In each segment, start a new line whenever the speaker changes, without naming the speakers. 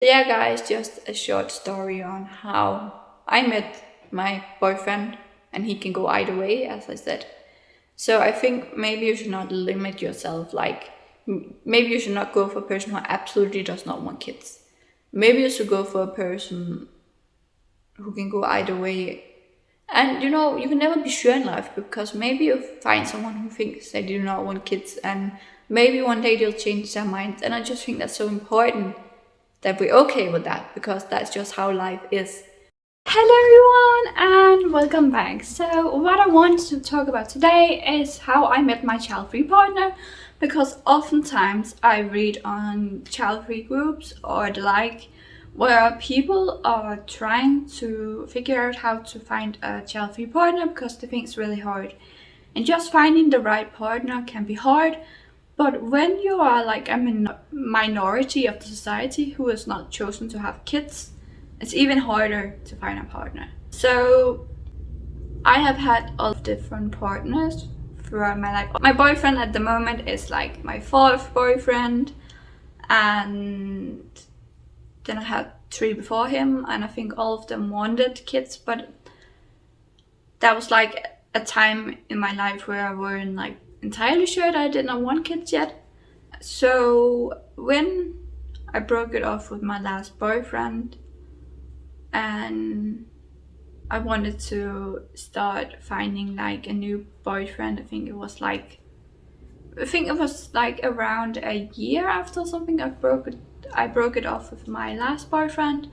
Yeah, guys, just a short story on how I met my boyfriend, and he can go either way, as I said. So I think maybe you should not limit yourself. Like, maybe you should not go for a person who absolutely does not want kids. Maybe you should go for a person who can go either way. And you can never be sure in life because maybe you find someone who thinks they do not want kids, and maybe one day they'll change their minds. And I just think that's so important that we're okay with that because that's just how life is. Hello everyone and welcome back. So what I want to talk about today is how I met my child-free partner, because oftentimes I read on child-free groups or the like where people are trying to figure out how to find a child-free partner because they think it's really hard. And just finding the right partner can be hard, but when you are like a minority of the society who has not chosen to have kids, it's even harder to find a partner. So I have had a lot of different partners throughout my life. My boyfriend at the moment is like my fourth boyfriend, and then I had three before him, and I think all of them wanted kids, but that was like a time in my life where I weren't like entirely sure that I did not want kids yet. So when I broke it off with my last boyfriend and I wanted to start finding like a new boyfriend, I think it was like around a year after something I broke it off with my last boyfriend.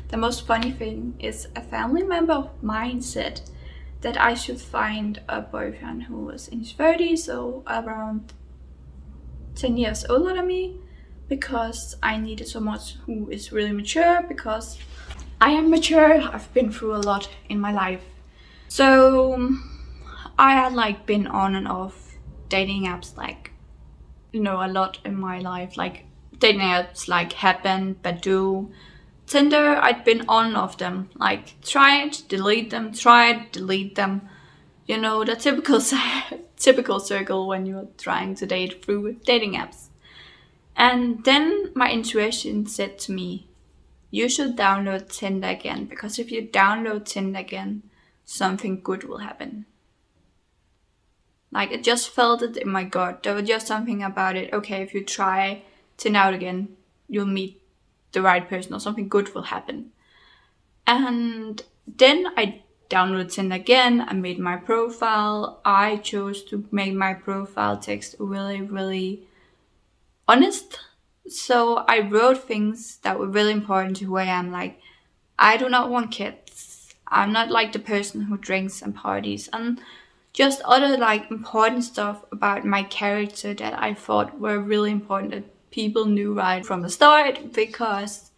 The most funny thing is a family member of mine said that I should find a boyfriend who was in his 30s, so around 10 years older than me, because I needed someone who is really mature, because I am mature. I've been through a lot in my life. So I had like been on and off dating apps like a lot in my life, like dating apps like Happen, Badoo, Tinder. I'd been on and off them, like tried, delete them, tried, delete them. The typical typical circle when you're trying to date through dating apps. And then my intuition said to me, you should download Tinder again, because if you download Tinder again, something good will happen. Like, I just felt it in my gut. There was just something about it. Okay, if you try Tinder out again, you'll meet the right person or something good will happen. And then I downloaded Tinder again. I made my profile. I chose to make my profile text really, really honest. So I wrote things that were really important to who I am. Like, I do not want kids. I'm not like the person who drinks and parties, and just other like important stuff about my character that I thought were really important that people knew right from the start, because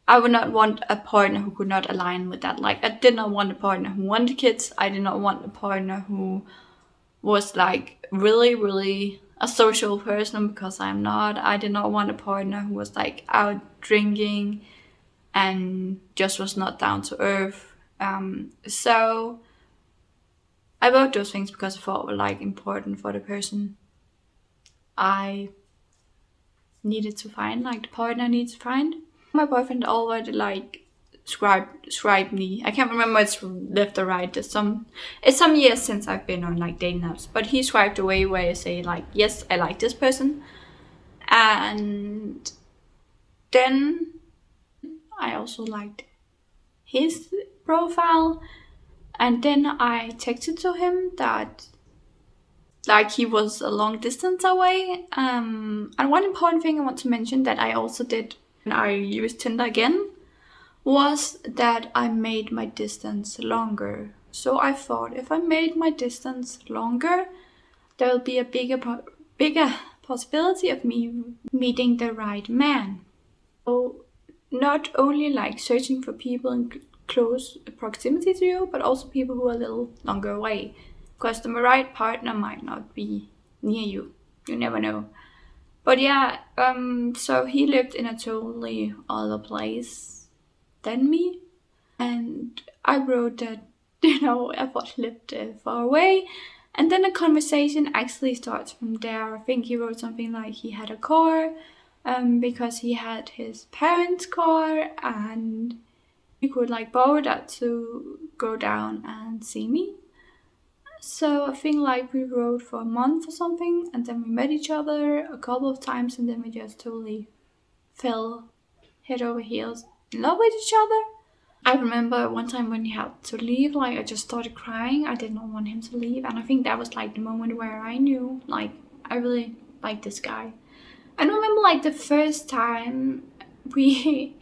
I would not want a partner who could not align with that. Like, I did not want a partner who wanted kids. I did not want a partner who was like really, really a social person, because I'm not. I did not want a partner who was like out drinking and just was not down to earth. So I wrote those things because I thought were like important for the person I needed to find, like the partner I needed to find. My boyfriend already like scribed me. I can't remember it's left or right. It's some years since I've been on like dating apps, but he swiped away where I say like, yes, I like this person. And then I also liked his profile, and then I texted to him that like he was a long distance away. And one important thing I want to mention that I also did when I used Tinder again was that I made my distance longer. So I thought if I made my distance longer, there will be a bigger possibility of me meeting the right man. So not only like searching for people in close proximity to you, but also people who are a little longer away, because the right partner might not be near you. You never know. But yeah, so he lived in a totally other place than me, and I wrote that I thought he lived far away. And then the conversation actually starts from there. I think he wrote something like he had a car, because he had his parents' car and he could like borrow that to go down and see me. So I think like we rode for a month or something, and then we met each other a couple of times, and then we just totally fell head over heels in love with each other. I remember one time when he had to leave, like I just started crying. I did not want him to leave, and I think that was like the moment where I knew like I really like this guy. I remember like the first time we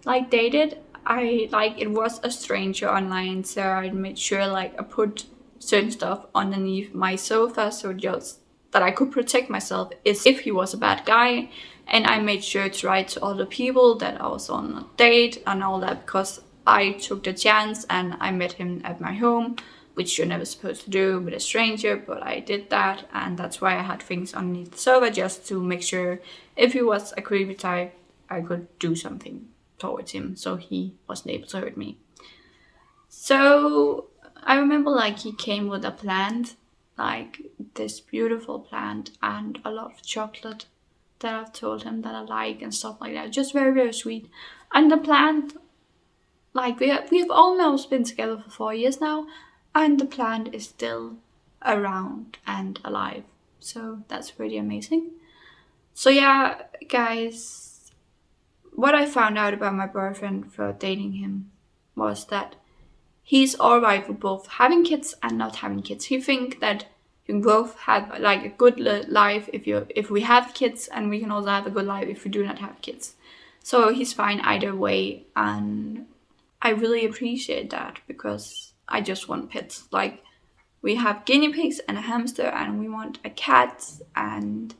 like dated, I like it was a stranger online, so I made sure like I put certain stuff underneath my sofa so just that I could protect myself is if he was a bad guy. And I made sure to write to other people that I was on a date and all that, because I took the chance and I met him at my home, which you're never supposed to do with a stranger, but I did that, and that's why I had things underneath the sofa, just to make sure if he was a creepy type, I could do something towards him so he wasn't able to hurt me. So I remember like he came with a plant, like this beautiful plant and a lot of chocolate that I've told him that I like and stuff like that. Just very, very sweet. And the plant, like we have almost been together for 4 years now, and the plant is still around and alive. So that's pretty amazing. So yeah, guys, what I found out about my boyfriend for dating him was that he's alright with both having kids and not having kids. He thinks that you can both have like a good life if we have kids, and we can also have a good life if we do not have kids. So he's fine either way, and I really appreciate that, because I just want pets. Like we have guinea pigs and a hamster, and we want a cat and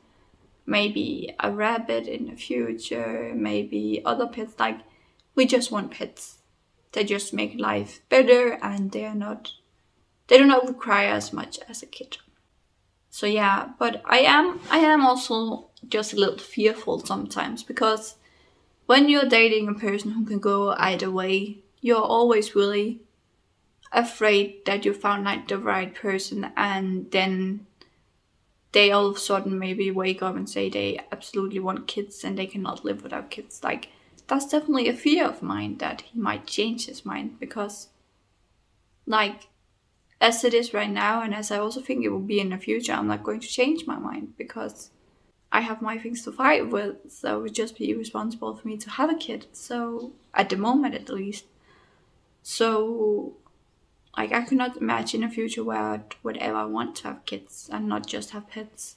maybe a rabbit in the future, maybe other pets. Like we just want pets. They just make life better, and they do not require as much as a kid. So yeah, but I am also just a little fearful sometimes, because when you're dating a person who can go either way, you're always really afraid that you found like the right person, and then they all of a sudden maybe wake up and say they absolutely want kids and they cannot live without kids. Like that's definitely a fear of mine, that he might change his mind, because like as it is right now, and as I also think it will be in the future, I'm not going to change my mind, because I have my things to fight with. So it would just be irresponsible for me to have a kid. So at the moment, at least. So like I cannot imagine a future where I would ever want to have kids and not just have pets.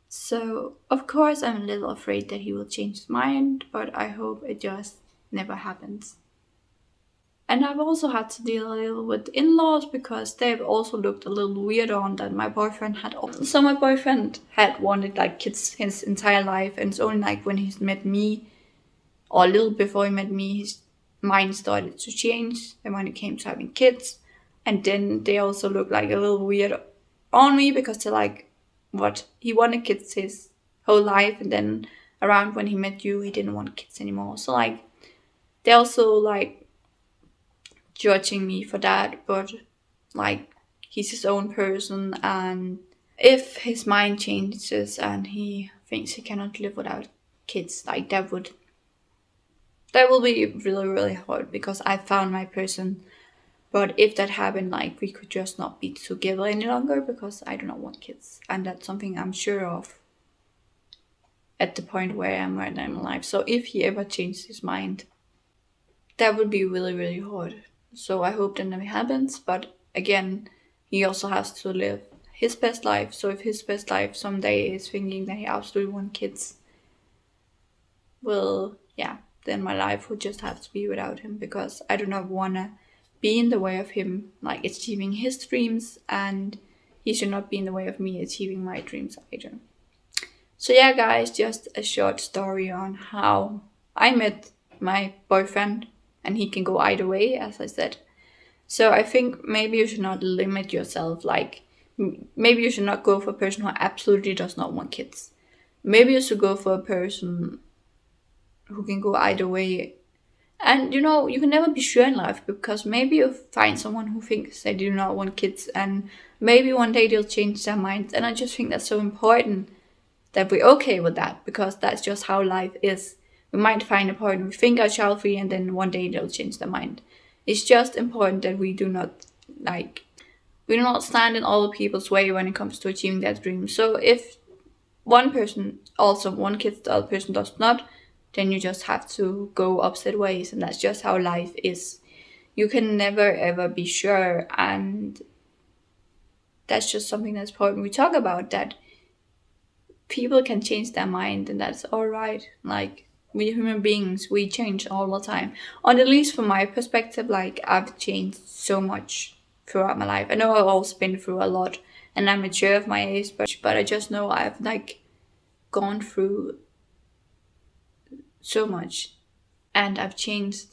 So of course I'm a little afraid that he will change his mind, but I hope it just never happens. And I've also had to deal a little with in-laws, because they've also looked a little weird on that my boyfriend had. So my boyfriend had wanted like kids his entire life, and it's only like when he's met me, or a little before he met me, his mind started to change. And when it came to having kids, and then they also look like a little weird on me, because they're like, what? He wanted kids his whole life, and then around when he met you, he didn't want kids anymore. So like they also like judging me for that, but like he's his own person, and if his mind changes and he thinks he cannot live without kids, like that will be really, really hard, because I found my person. But if that happened, like we could just not be together any longer, because I do not want kids, and that's something I'm sure of at the point where I am right now in my life. So if he ever changed his mind, that would be really, really hard. So I hope that never happens. But again, he also has to live his best life. So if his best life someday is thinking that he absolutely wants kids, well, yeah, then my life would just have to be without him, because I do not want to be in the way of him like achieving his dreams, and he should not be in the way of me achieving my dreams either. So yeah, guys, just a short story on how I met my boyfriend, and he can go either way, as I said. So I think maybe you should not limit yourself. Like maybe you should not go for a person who absolutely does not want kids. Maybe you should go for a person who can go either way. And you know, you can never be sure in life, because maybe you find someone who thinks they do not want kids, and maybe one day they'll change their minds. And I just think that's so important that we're okay with that, because that's just how life is. We might find a partner we think are child-free, and then one day they'll change their mind. It's just important that we do not stand in other people's way when it comes to achieving their dreams. So if one kid, the other person does not, then you just have to go opposite ways, and that's just how life is. You can never ever be sure, and that's just something that's important we talk about, that people can change their mind, and that's all right. Like, we human beings, we change all the time. Or at least from my perspective, like, I've changed so much throughout my life. I know I've also been through a lot, and I'm mature of my age, but I just know I've gone through so much, and I've changed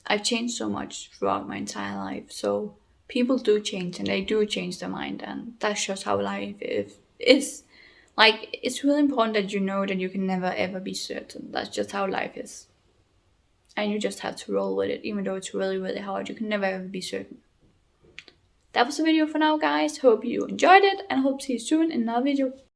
so much throughout my entire life. So people do change, and they do change their mind, and that's just how life is. Like, it's really important that you know that you can never ever be certain. That's just how life is. And you just have to roll with it, even though it's really, really hard. You can never ever be certain. That was the video for now, guys. Hope you enjoyed it, and hope to see you soon in another video.